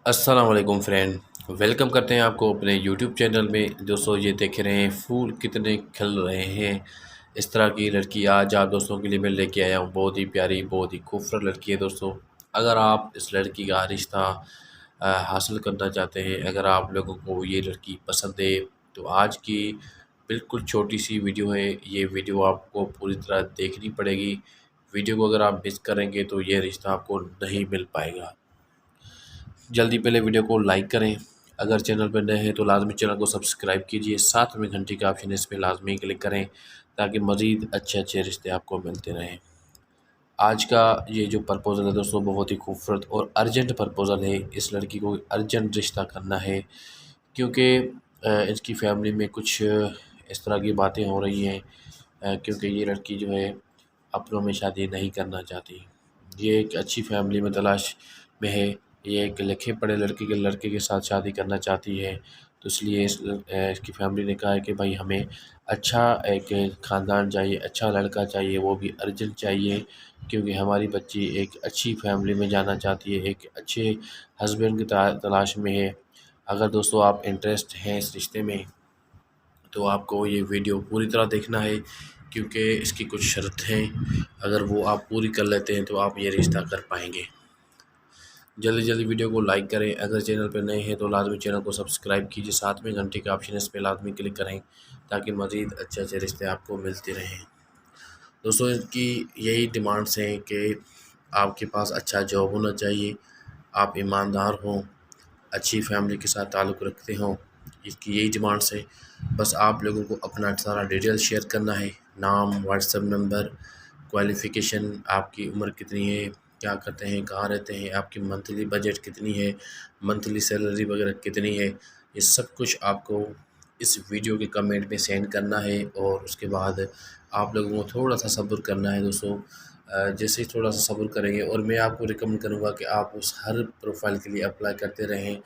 अस्सलाम वालेकुम friend, welcome करते हैं आपको अपने यूट्यूब चैनल में। दोस्तों ये देख रहे हैं फूल कितने खिल रहे हैं। इस तरह की लड़की आज आप दोस्तों के लिए मैं लेके आया हूँ। बहुत ही प्यारी, बहुत ही खूबसूरत लड़की है दोस्तों। अगर आप इस लड़की का रिश्ता हासिल करना चाहते हैं, अगर आप लोगों को ये लड़की पसंद है, तो आज की बिल्कुल छोटी सी वीडियो है। ये वीडियो आपको पूरी तरह देखनी पड़ेगी। वीडियो को अगर आप मिस करेंगे तो ये रिश्ता आपको नहीं मिल पाएगा। जल्दी पहले वीडियो को लाइक करें। अगर चैनल पर नए हैं तो लाजमी चैनल को सब्सक्राइब कीजिए। साथ में घंटी का ऑप्शन है, इस पर लाजमी क्लिक करें ताकि मज़ीद अच्छे अच्छे रिश्ते आपको मिलते रहें। आज का ये जो प्रपोज़ल है दोस्तों, बहुत ही खूबसूरत और अर्जेंट प्रपोज़ल है। इस लड़की को अर्जेंट रिश्ता करना है क्योंकि इसकी फैमिली में कुछ इस तरह की बातें हो रही हैं, क्योंकि ये लड़की जो है अपनों में शादी नहीं करना चाहती। ये एक अच्छी फैमिली में तलाश में है। ये एक लिखे पढ़े लड़के के साथ शादी करना चाहती है। तो इसलिए इसकी फैमिली ने कहा है कि भाई हमें अच्छा एक ख़ानदान चाहिए, अच्छा लड़का चाहिए, वो भी अर्जेंट चाहिए, क्योंकि हमारी बच्ची एक अच्छी फैमिली में जाना चाहती है, एक अच्छे हस्बैंड की तलाश में है। अगर दोस्तों आप इंटरेस्ट हैं इस रिश्ते में, तो आपको ये वीडियो पूरी तरह देखना है, क्योंकि इसकी कुछ शर्त हैं। अगर वो आप पूरी कर लेते हैं तो आप ये रिश्ता कर पाएंगे। जल्दी जल्दी वीडियो को लाइक करें। अगर चैनल पर नए हैं तो लाजमी चैनल को सब्सक्राइब कीजिए। साथ में घंटी का ऑप्शन है, इस पर लाजमी क्लिक करें ताकि मज़ीद अच्छे अच्छे रिश्ते आपको मिलते रहें। दोस्तों इनकी यही डिमांड्स हैं कि आपके पास अच्छा जॉब होना चाहिए, आप ईमानदार हों, अच्छी फैमिली के साथ ताल्लुक़ रखते हों। इसकी यही डिमांड्स है। बस आप लोगों को अपना सारा डिटेल शेयर करना है, नाम, व्हाट्सएप नंबर, क्वालिफ़िकेशन, आपकी उम्र कितनी है, क्या करते हैं, कहाँ रहते हैं, आपकी मंथली बजट कितनी है, मंथली सैलरी वगैरह कितनी है। ये सब कुछ आपको इस वीडियो के कमेंट में सेंड करना है। और उसके बाद आप लोगों को थोड़ा सा सब्र करना है दोस्तों। जैसे ही थोड़ा सा सब्र करेंगे, और मैं आपको रिकमेंड करूँगा कि आप उस हर प्रोफाइल के लिए अप्लाई करते रहें।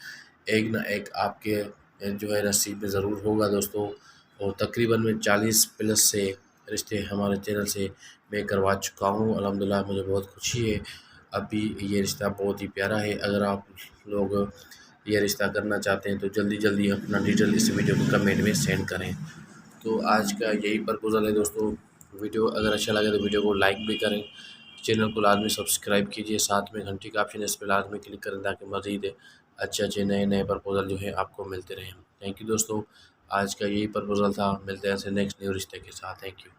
एक ना एक आपके जो है नसीब में ज़रूर होगा दोस्तों। और तकरीबन मैं 40 प्लस से रिश्ते हमारे चैनल से मैं करवा चुका हूँ। अल्हम्दुलिल्लाह मुझे बहुत खुशी है। अभी ये रिश्ता बहुत ही प्यारा है। अगर आप लोग ये रिश्ता करना चाहते हैं तो जल्दी जल्दी अपना डिटेल इस वीडियो को कमेंट में सेंड करें। तो आज का यही प्रपोज़ल है दोस्तों। वीडियो अगर अच्छा लगे तो वीडियो को लाइक भी करें, चैनल को लाजमी सब्सक्राइब कीजिए। साथ में घंटी का ऑप्शन है, इस पर लाजमी क्लिक करें ताकि मज़ीद अच्छे अच्छे नए नए प्रपोज़ल जो है आपको मिलते रहें। थैंक यू दोस्तों, आज का यही प्रपोज़ल था। मिलते हैं ऐसे नेक्स्ट न्यू रिश्ते के साथ। Thank you.